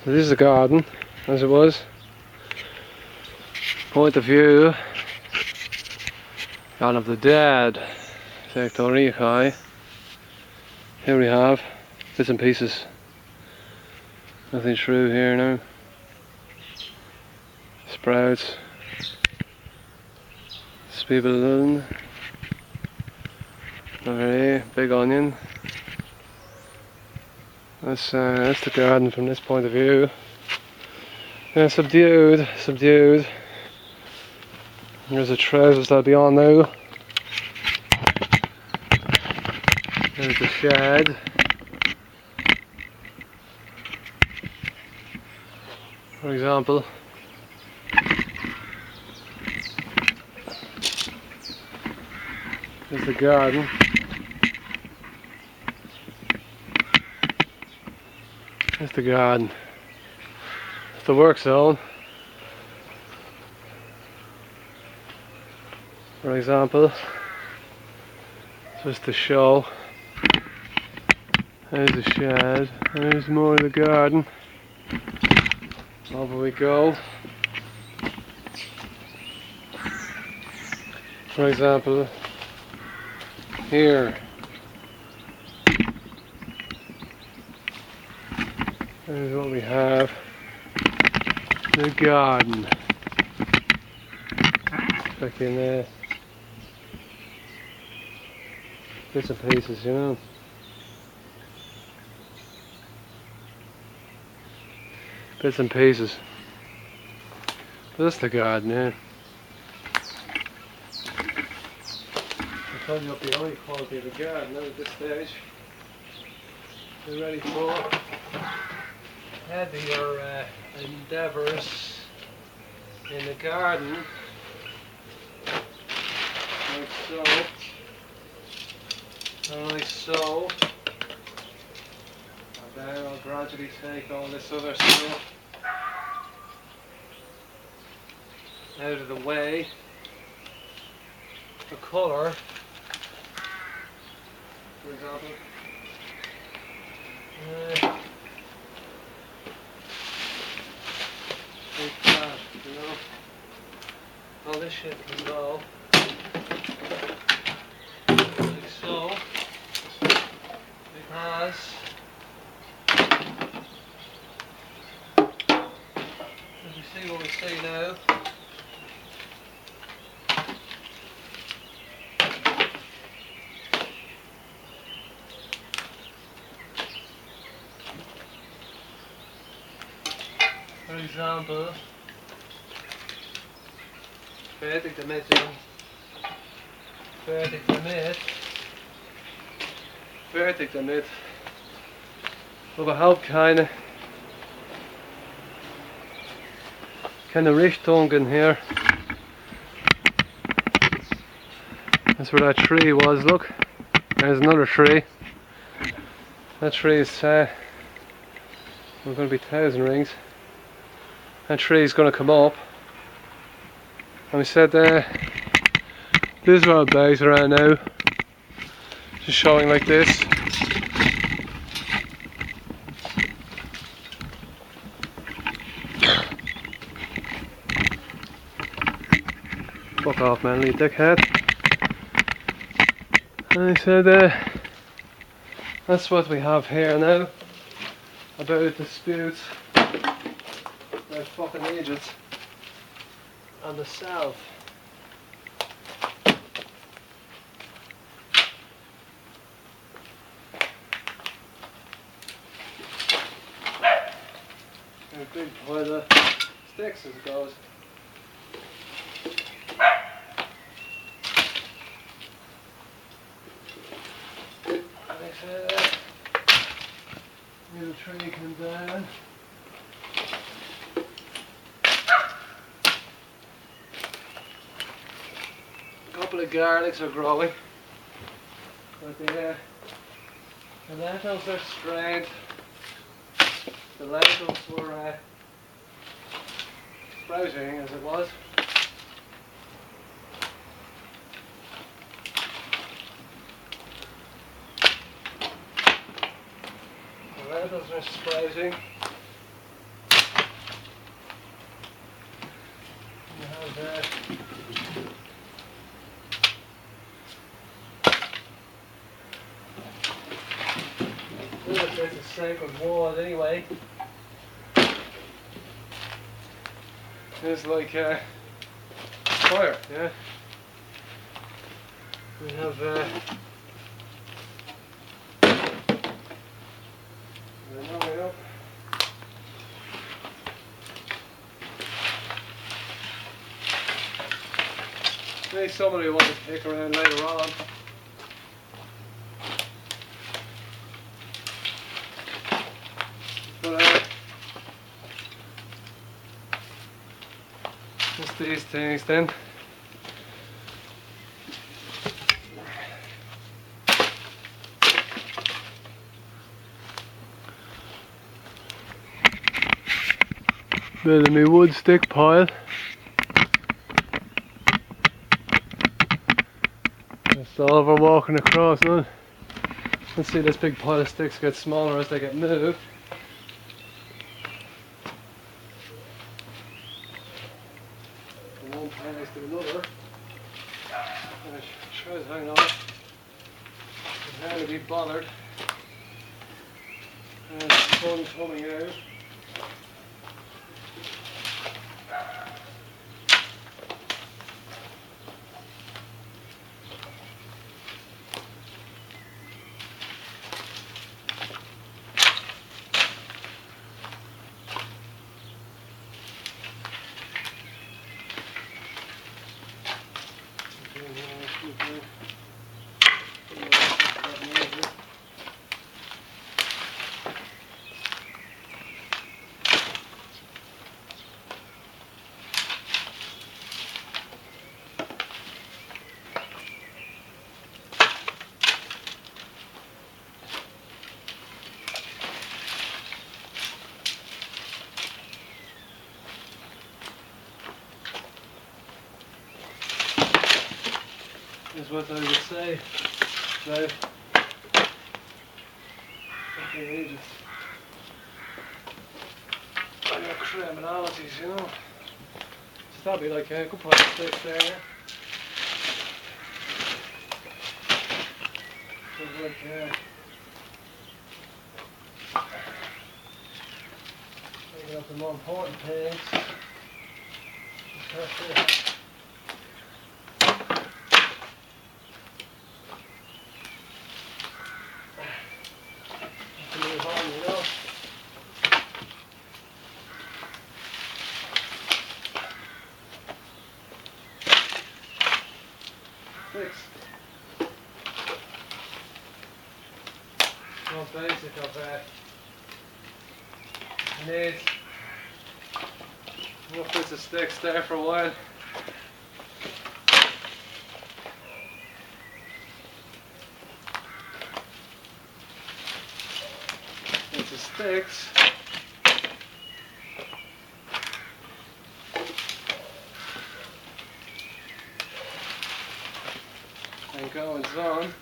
So this is the garden as it was. Point of view. Garden of the Dead. Sector Rikai. Here we have bits and pieces. Nothing through here now. Sprouts. Spiegeln. Over here, big onion. That's the garden from this point of view. Yeah, subdued. There's the trousers that'll be on now. There's the shed. For example. There's the garden. There's the garden. It's the work zone. For example, just to show. There's the shed. There's more of the garden. Over we go. For example, here. There's what we have. The garden. Back in there. Bits and pieces, you know. Bits and pieces. But that's the garden, yeah. I'll tell you up the only quality of the garden now at this stage. We're ready for heavier endeavours in the garden. Like so. And like so. And then I'll gradually take all this other stuff out of the way. The colour, for example. Like that, you know. All this shit can go. Like so. Because as you see what we see now, for example, fertig damit, überhaupt keine Richtungen here. That's where that tree was, look. There's another tree. That tree is we're going to be 1,000 rings. That tree is going to come up. And we said this is where our bags are at now. Just showing like this. Fuck off, man, you dickhead. And I said that's what we have here now. About disputes about fucking Egypt and the south. A big pile of sticks as it goes. Little tree come down. A couple of garlics are growing. But the lentils are strained. The lentils were sprouting as it was. The lentils are sprouting. This is the same with wood anyway. It's like fire, yeah. We have maybe somebody will want to pick around later on. But just these things then. Bit of my wood stick pile. Just all we're walking across now. Let's see, this big pile of sticks get smaller as they get moved. From one place to another. And it tries to hang on. It's hard to be bothered. And the sun coming out. Is what I would say. So, fucking ages. And your criminalities, you know. So that'd be like a good part of sticks there, yeah. So like, taking up the more important things. Just more basic of need enough bits of sticks there for a while. Bits of sticks. And goings on.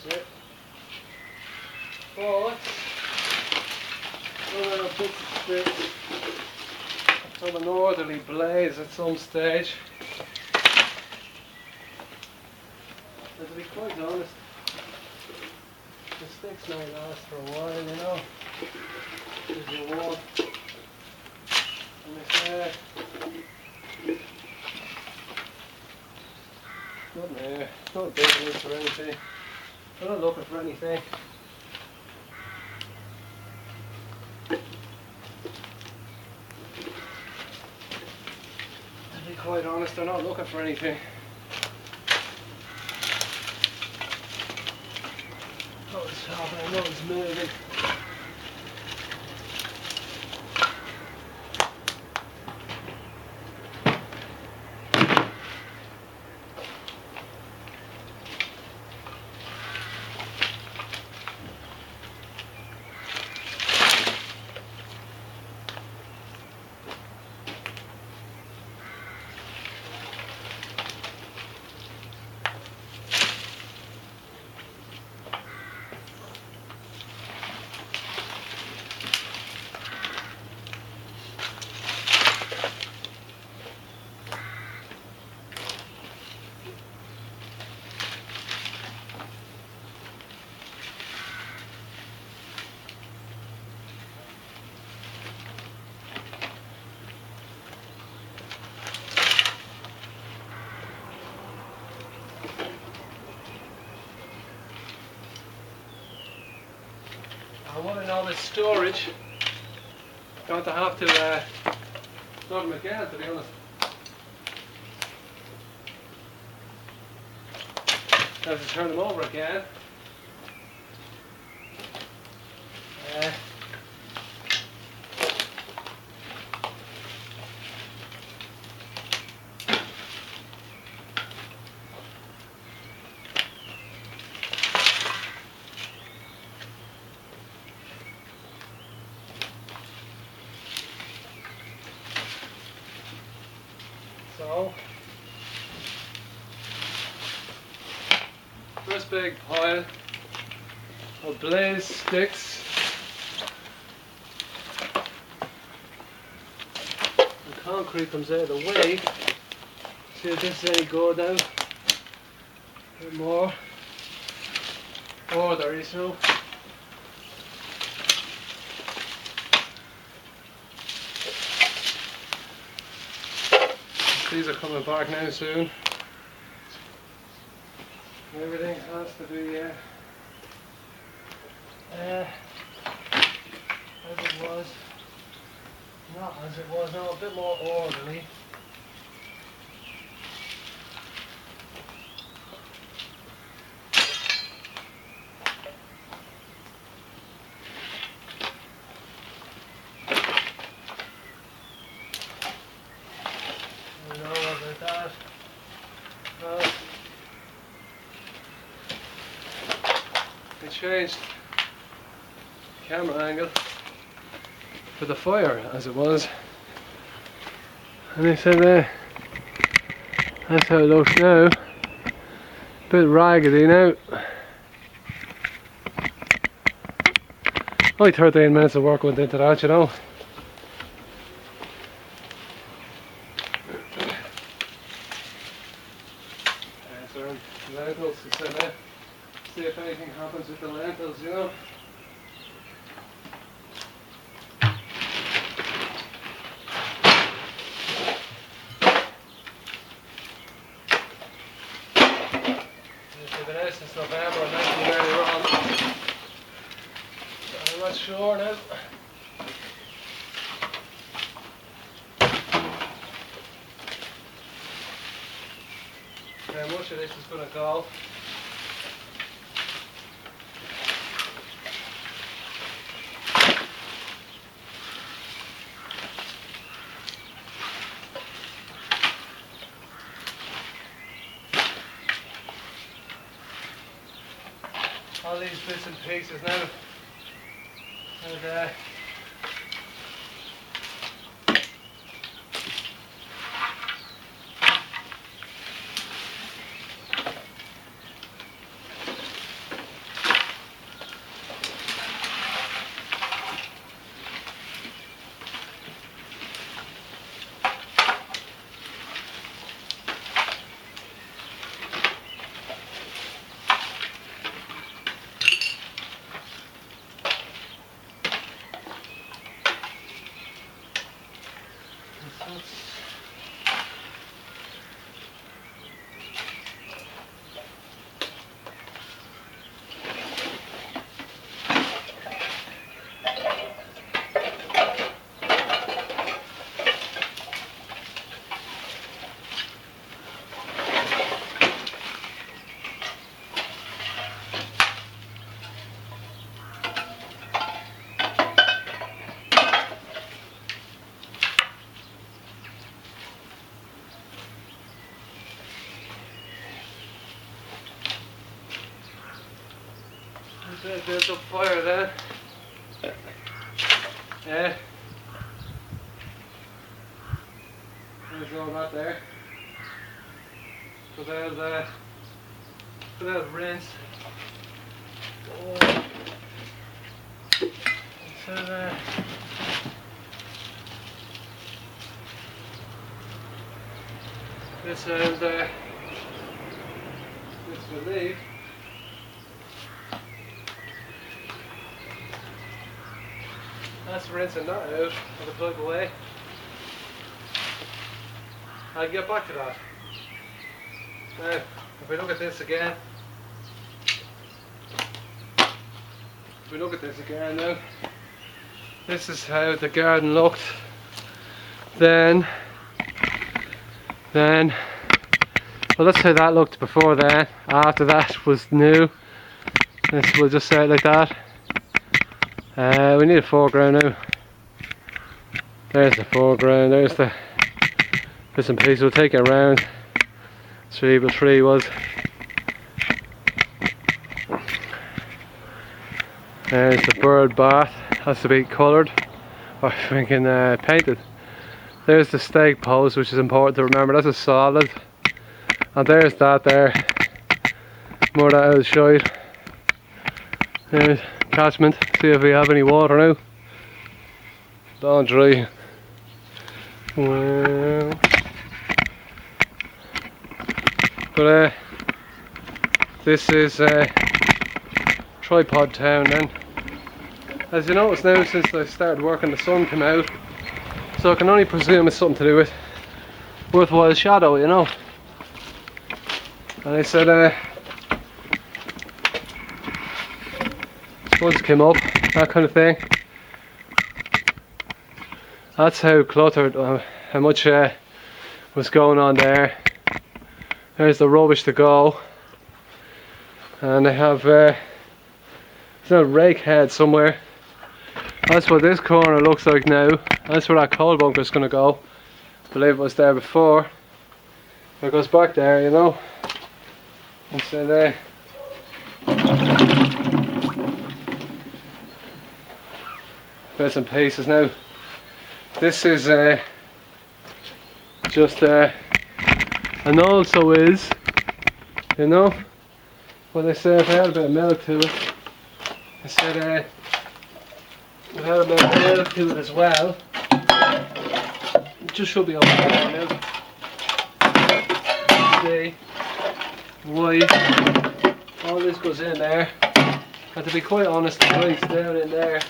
It. But we're a bit from a northerly blaze at some stage. And to be quite honest, the sticks may last for a while, you know. If you want. And if Nothing here. Not digging into or anything. I'm not looking for anything. To be quite honest, I'm not looking for anything. Oh, it's happening. I know it's moving. I want to know this storage. Going to have to load them again, to be honest. Have to turn them over again. So, first big pile of blaze sticks. The concrete comes out of the way. See if this is any good now. A bit more. Oh, there is no. These are coming back now soon. Everything has to be as it was. Not as it was now, a bit more orderly. I changed camera angle for the fire as it was, and they said that's how it looks now. A bit raggedy now. Only 13 minutes of work went into that, you know. So lentils to sit there. See if anything happens with the lentils, you know. It's been out since November, and that's been very wrong. So I'm not sure now. How much of this is going to go. All these bits and pieces now, and Bit of built up fire then. Yeah. There's all that there. So there's rinse. Oh. So this is relief. That's rinsing that out of the plug away. I'll get back to that. Now, if we look at this again, now, this is how the garden looked then, well, that's how that looked before then. After that was new. This, we'll just say it like that. We need a foreground now. There's the foreground, there's the bits and pieces. We'll take it around. Cerebral tree was. There's the bird bath, has to be coloured or freaking painted. There's the stake post, which is important to remember, that's a solid. And there's that there, more of that out of the shite. There's catchment, see if we have any water now. Don't dry. Well, but this is tripod town then. As you notice now, since I started working, the sun came out, so I can only presume it's something to do with worthwhile shadow, you know. And I said once came up, that kind of thing. That's how cluttered, how much was going on there. There's the rubbish to go, and I have there's a rake head somewhere. That's what this corner looks like now. That's where that coal bunker is going to go. I believe it was there before. It goes back there, you know. And so there. Bits and pieces now. This is just and also is, you know, what I said, if I had a bit of milk to it, I said if I had a bit of milk to it as well, it just should be over there now. See why all this goes in there, and to be quite honest, it breaks down in there.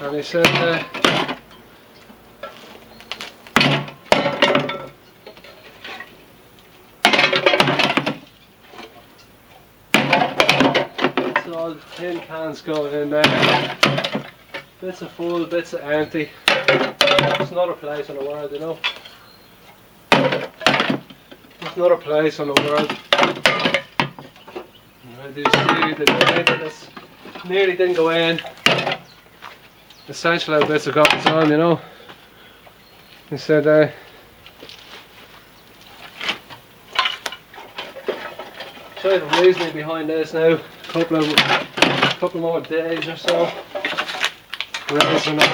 And he said it's all tin cans going in there. Bits are full, bits are empty. There's another place in the world, you know. There's another place in the world. I do see the maintenance nearly didn't go in. Essential how bits of gotten on, you know. He said try to reasoning behind this now. Couple more days or so. Raising up.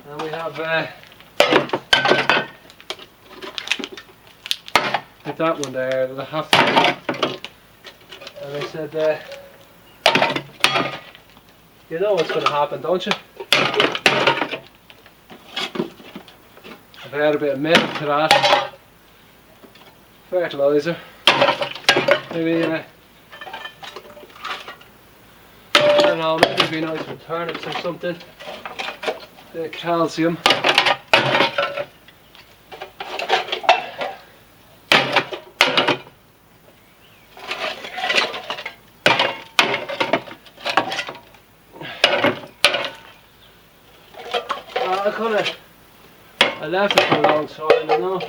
And we have like that one there that I have to do. And they said you know what's going to happen, don't you? If I add a bit of milk to that, fertiliser, maybe I don't know, maybe it'd be nice for turnips or something. Bit of calcium. I left it for a long time, you know.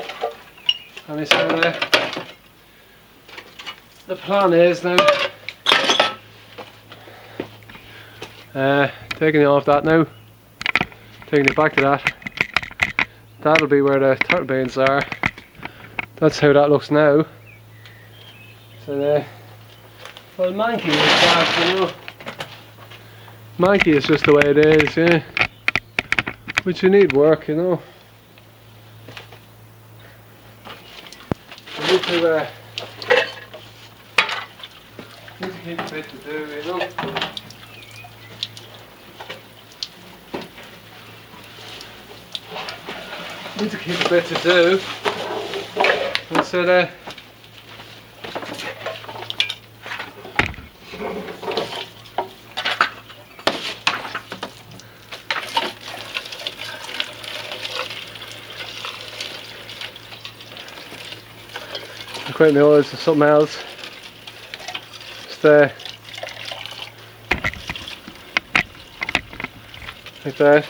And I said the plan is now taking it off that now. taking it back to that. That'll be where the turtle beans are. That's how that looks now. So well, manky is bad, you know. Manky is just the way it is, yeah. But you need work, you know. You need to keep a bit to do, you know. Need to keep a bit to do. And so quite my oils or something else. Just like that.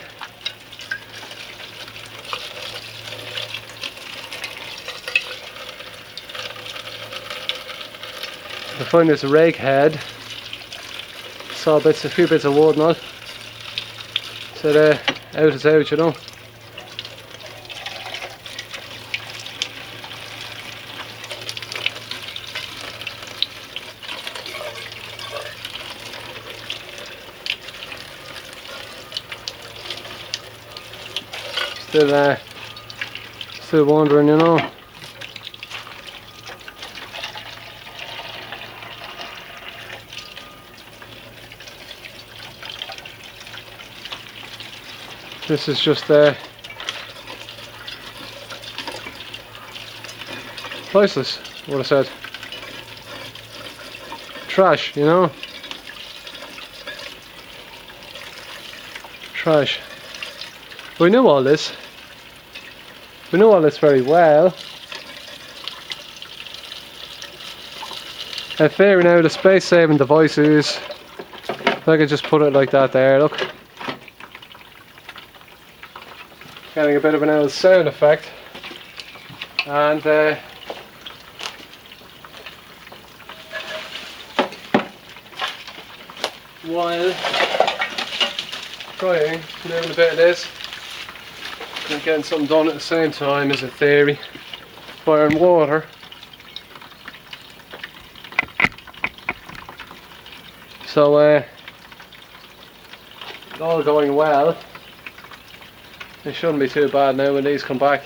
I find there's a rake head. Saw a few bits of wood on it. So out is out, you know. Still wandering, you know. This is just priceless, what I said. Trash, you know. Trash. We knew all this. We know all this very well. Fair now, the space saving devices. If I could just put it like that there, look. Getting a bit of an old sound effect. And while trying doing a bit of this and getting something done at the same time is a theory. Fire and water. So all going well. It shouldn't be too bad now when these come back.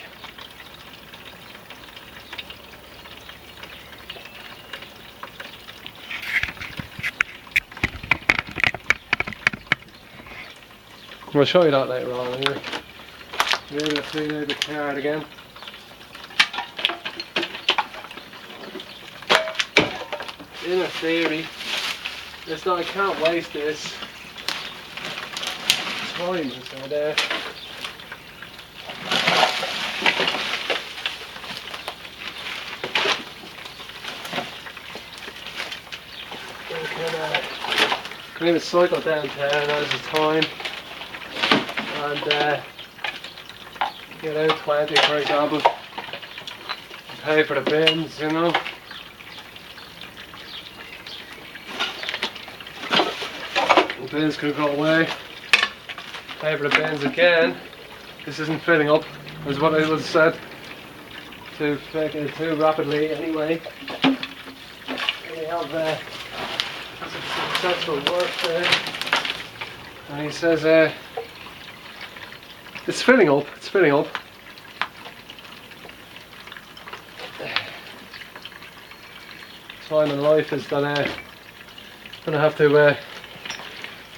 We'll show you that later on anyway. Maybe I'll clean out the card again. In a theory, it's not, I can't waste this time, so there. Can even cycle downtown as a time and get out 20 for example, pay for the bins, you know. The bins could go away, pay for the bins again. This isn't filling up, is what I would have said, too rapidly anyway. We have successful work there, and he says it's filling up, it's filling up. Time in life is that gonna have to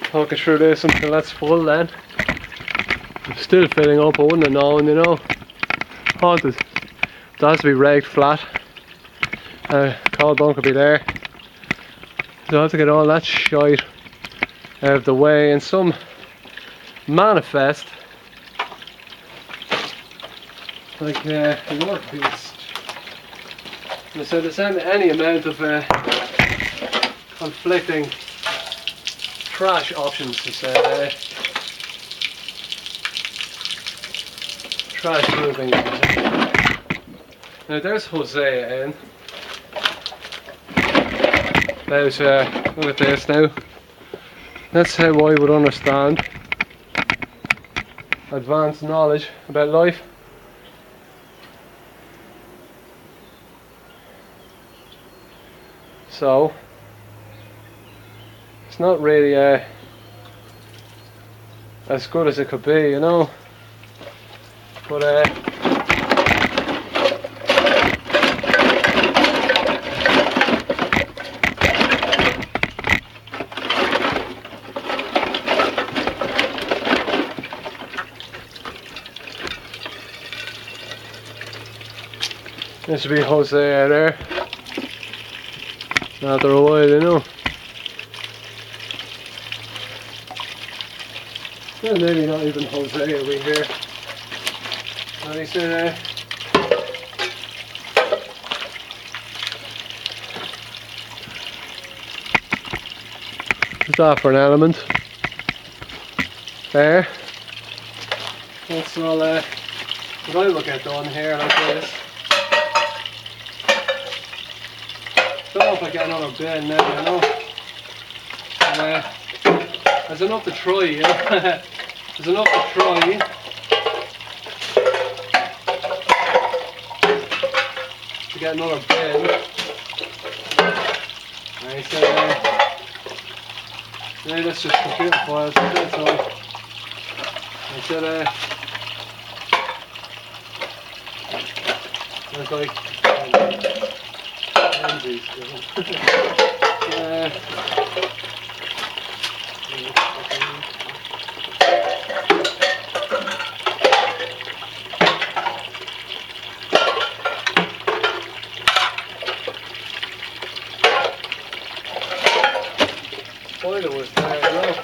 talk it through this until that's full then. It's still filling up, I wouldn't have known, you know. Haunted. That has to be raked flat. Cold bunk will be there. So I have to get all that shite out of the way, and some manifest like work piece. And so there's any amount of conflicting trash options, he said. Trash moving. Now there's Hosea in. Look at this now. That's how I would understand. advanced knowledge about life. So it's not really as good as it could be, you know. But there should be Hosea there. After a while, you know. Well, maybe not even Hosea over here. And he said, what's that for an element? There. That's all what I look at done here like this. Don't know if I get another bin now, you know. There's enough to try, you know. There's enough to try. To get another bin. And he said, yeah, that's just computer files, that's all. I said, it's like Lindsay's boiler was there, you know.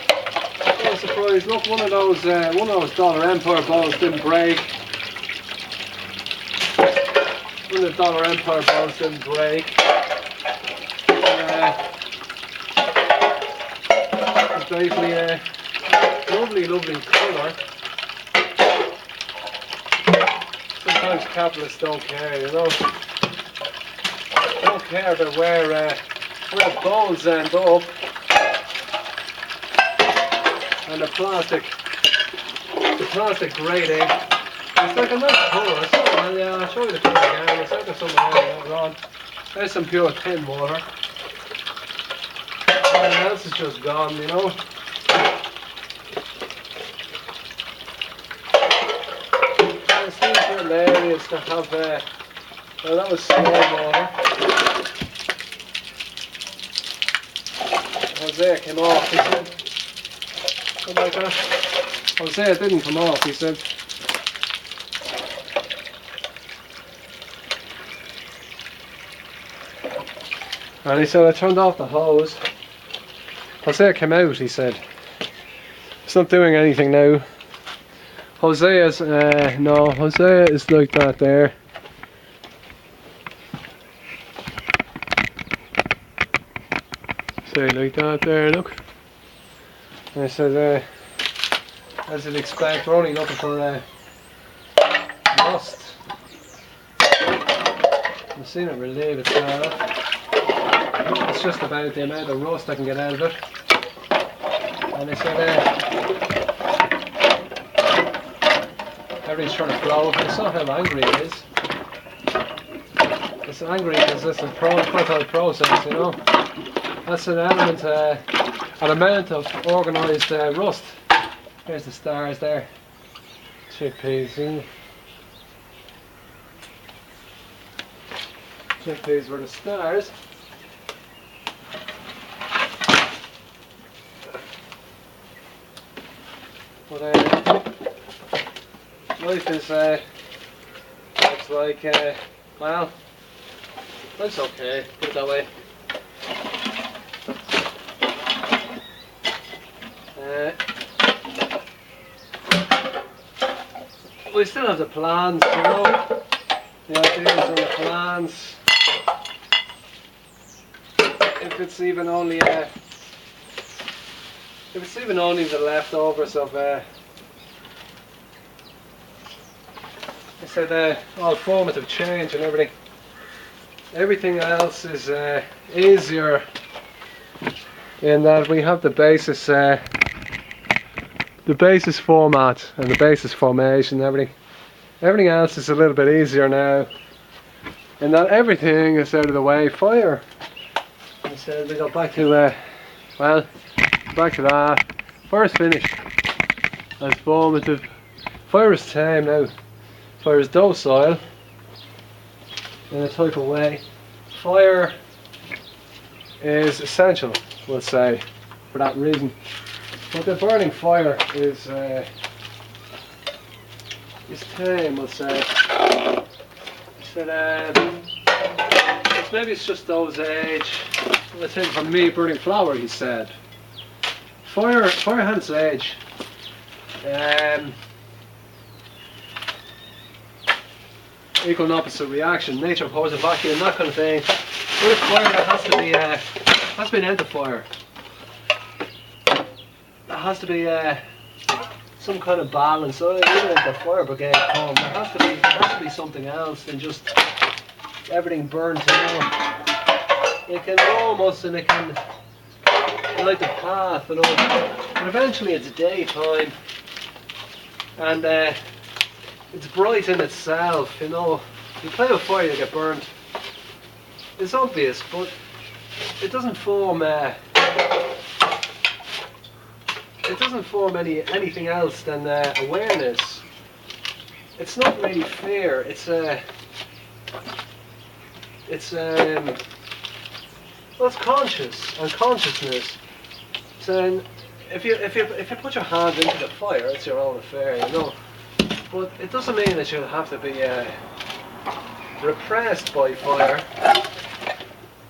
I was surprised. Look, one of those Dollar Empire balls didn't break. One of the Dollar Empire balls didn't break. It's basically a lovely colour. Sometimes capitalists don't care, you know. They don't care about where balls end up. And the plastic grating. It's like a nice colour. I'll show you the colour again. It's like something later on. There's some pure tin water. Everything else is just gone, you know. It seems hilarious to have well, that was slow water. Hosea came off, he said. Something like that. Hosea didn't come off, he said. And he said, I turned off the hose. Hosea came out, he said. It's not doing anything now. Hosea's, no, Hosea is like that there. Say like that there, look. And I said, as you'd expect, we're only looking for rust. I've seen it relieve itself. It's just about the amount of rust I can get out of it. And I said, everything's trying to flow. I saw how angry it is. It's angry because it's a fertile process, you know. That's an element, an amount of organised rust. There's the stars there. Chickpeas, see? Chickpeas were the stars. But life is it's like well, it's okay, put it that way. We still have the plans, you know. The ideas and the plans. If it's even only the leftovers of I said all formative change and everything. Everything else is easier in that we have the basis the basis format and the basis formation and everything else is a little bit easier now, and that everything is out of the way. Fire, I said we go back to well, back to that. Fire's finished. As formative. Fire is tame now. Fire is docile in a type of way. Fire is essential, we'll say, for that reason. But the burning fire is tame, we'll say. Maybe it's just those age. Let's say for me, burning flower, he said. Fire had its age. Equal and opposite reaction. Nature abhors a vacuum, that kind of thing. But it's fire that has to be an end of fire. There has to be some kind of balance. So even if the fire brigade come, there has to be something else than just everything burns out. It can almost, and it can light the path and all, but eventually it's daytime, and it's bright in itself. You know, you play with fire, you get burnt. It's obvious, but it doesn't form. It doesn't form anything else than awareness. It's not really fear. Well, it's conscious and consciousness. So if you put your hand into the fire, it's your own affair, you know. But it doesn't mean that you'll have to be repressed by fire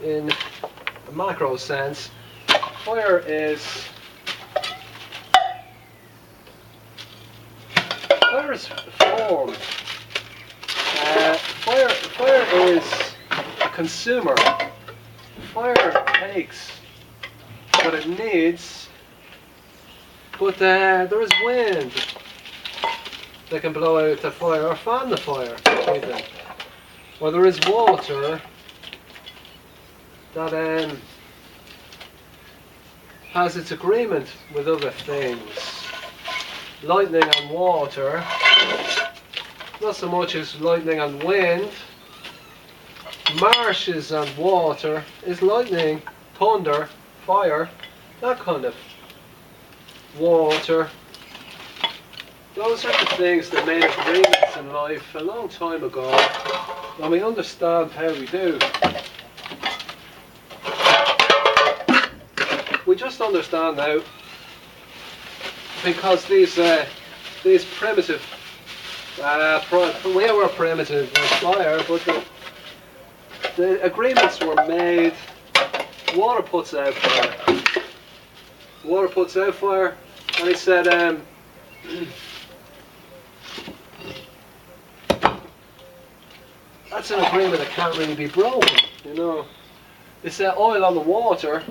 in a macro sense. Fire is form. Fire is a consumer. Fire takes what it needs, but there is wind that can blow out the fire or fan the fire, either. Or there is water that has its agreement with other things. Lightning and water, not so much as lightning and wind. Marshes and water is lightning, thunder, fire, that kind of water. Those are the things that made agreements in life a long time ago, and we understand how we do. We just understand now because these primitive, we were primitive with fire, but the agreements were made. Water puts out fire. Water puts out fire, and he said, that's an agreement that can't really be broken, you know. It's oil on the water.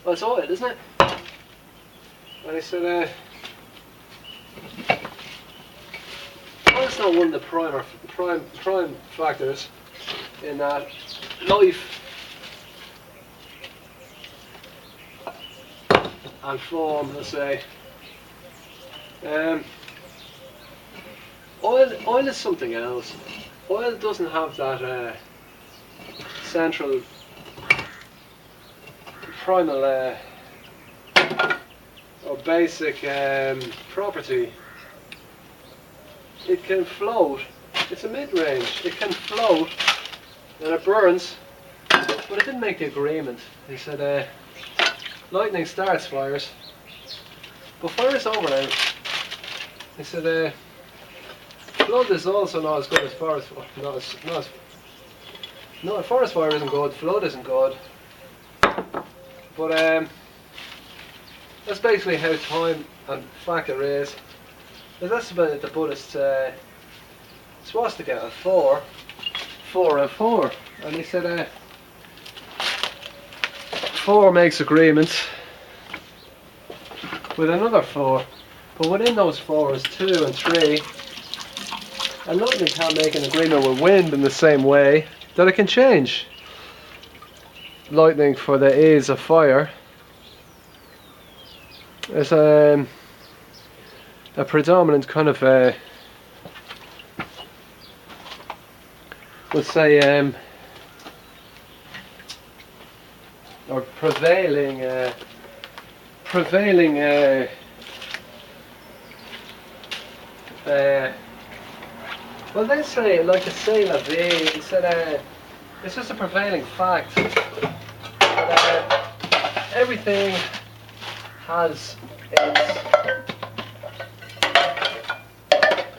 Well, it's oil, isn't it? And he said, well, it's not one of the prime factors in that life and form, let's say. Oil is something else. Oil doesn't have that central primal or basic property. It can float. It's a mid-range. It can float and it burns, but it didn't make the agreement. He said lightning starts fires, but fire is over now. He said flood is also not as good as forest fire. No, forest fire isn't good, flood isn't good. But that's basically how time and factor is. And that's about the Buddhist swastika of 4 and 4. And he said 4 makes agreements with another 4. But within those 4 is 2 and 3. And lightning can't make an agreement with wind in the same way that it can change lightning for the ease of fire. There's a predominant kind of let's say or prevailing well, they say like a say la vie. He said it's just a prevailing fact that everything has its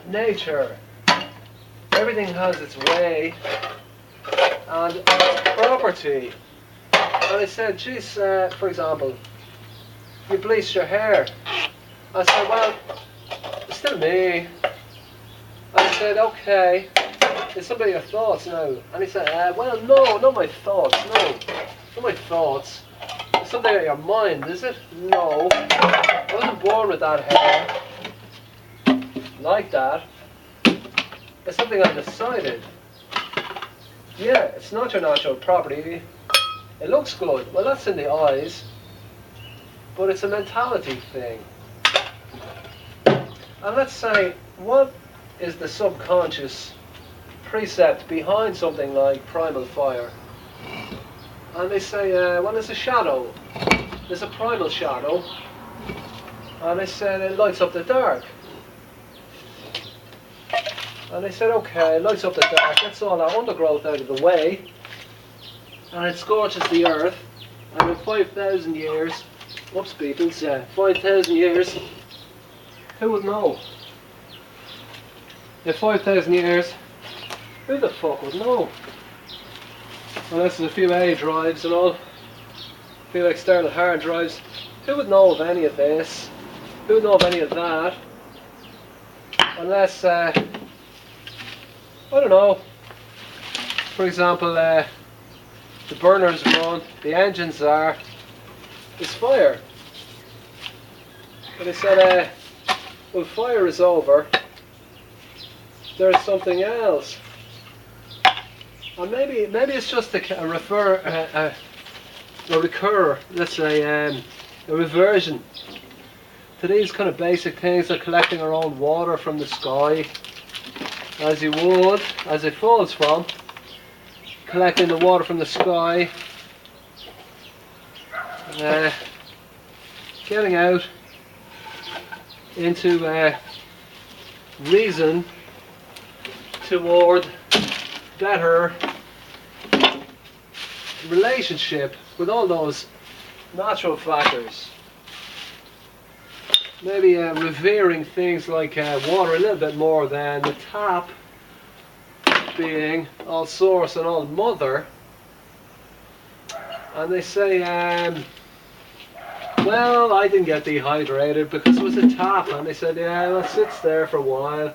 nature, everything has its way and its property. And I said, geez, for example, you bleach your hair. I said, well, it's still me. And I said, okay, it's some of your thoughts now. And he said, well, no, not my thoughts, no, not my thoughts. It's something in your mind, is it? No, I wasn't born with that hair, like that. It's something I decided. Yeah, it's not your natural property. It looks good. Well, that's in the eyes, but it's a mentality thing. And let's say, what is the subconscious precept behind something like primal fire? And they say, well, there's a shadow. There's a primal shadow. And they said it lights up the dark. And they said, okay, it lights up the dark, gets all that undergrowth out of the way, and it scorches the earth. And in 5,000 years, whoops peoples, 5,000 years, who would know? In 5,000 years, who the fuck would know? Unless there's a few A drives and all, a few external hard drives, who would know of any of this? Who would know of any of that? Unless, I don't know, for example, the burners run, the engines are, it's fire. But they said, when fire is over, there's something else. And maybe it's just a recur, let's say, a reversion to these kind of basic things like collecting our own water from the sky, as you would, as it falls from, collecting the water from the sky, getting out into reason toward better relationship with all those natural factors. Maybe revering things like water a little bit more than the tap being all source and all mother. And they say, well, I didn't get dehydrated because it was a tap. And they said, yeah, well, it sits there for a while.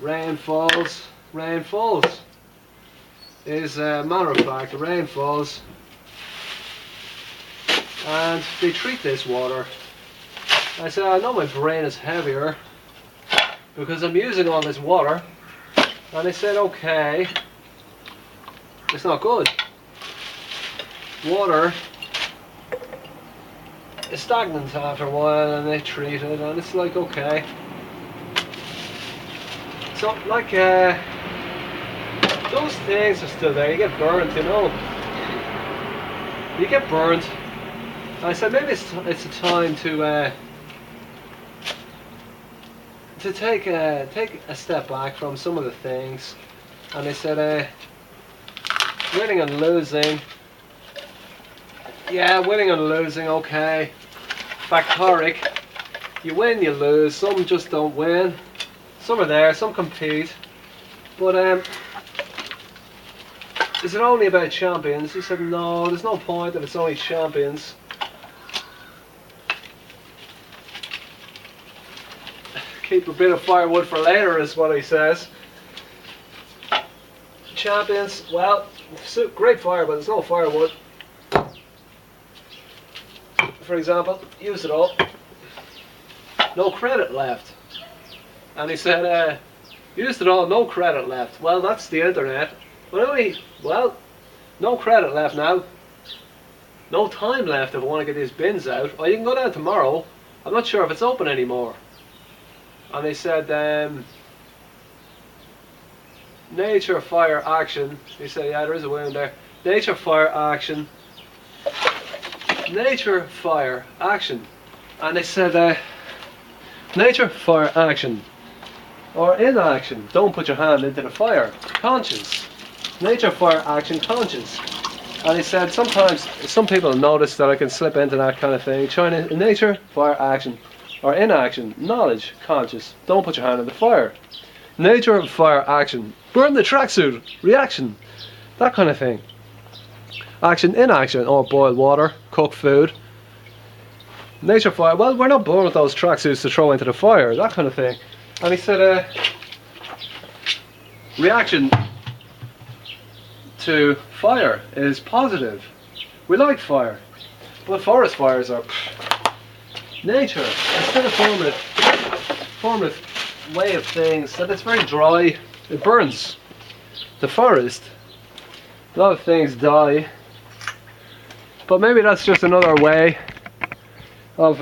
Rain falls, rain falls. Is a matter of fact, the rain falls. And they treat this water. I said, I know my brain is heavier because I'm using all this water. And they said, okay, it's not good. Water is stagnant after a while, and they treat it, and it's like, okay. So, like, those things are still there. You get burnt, you know. You get burnt. And I said, maybe it's a time to take a step back from some of the things. And they said, winning and losing. Yeah, winning and losing, okay. Factoric. You win, you lose. Some just don't win. Some are there, some compete. But is it only about champions? He said, no, there's no point that it's only champions. Keep a bit of firewood for later is what he says. Champions, well, great fire, but there's no firewood. For example, use it all. No credit left. And he said, used it all, no credit left. Well, that's the internet. Well, no credit left now. no time left if I want to get these bins out. Or you can go down tomorrow. I'm not sure if it's open anymore. And they said, nature, fire, action. They said, yeah, there is a wound there. Nature, fire, action. Nature, fire, action. And they said, nature, fire, action. Or inaction. Don't put your hand into the fire. Conscience. Nature, fire, action, conscience. And he said sometimes some people notice that I can slip into that kind of thing. Trying in nature, fire, action. Or inaction, knowledge, conscious. Don't put your hand in the fire. Nature, fire, action. Burn the tracksuit, reaction. That kind of thing. Action, inaction, or boil water, cook food. Nature, fire, well, we're not born with those tracksuits to throw into the fire. That kind of thing. And he said, reaction to fire is positive. We like fire, but forest fires are nature. It's kind of formative way of things, and it's very dry. It burns. The forest, a lot of things die, but maybe that's just another way of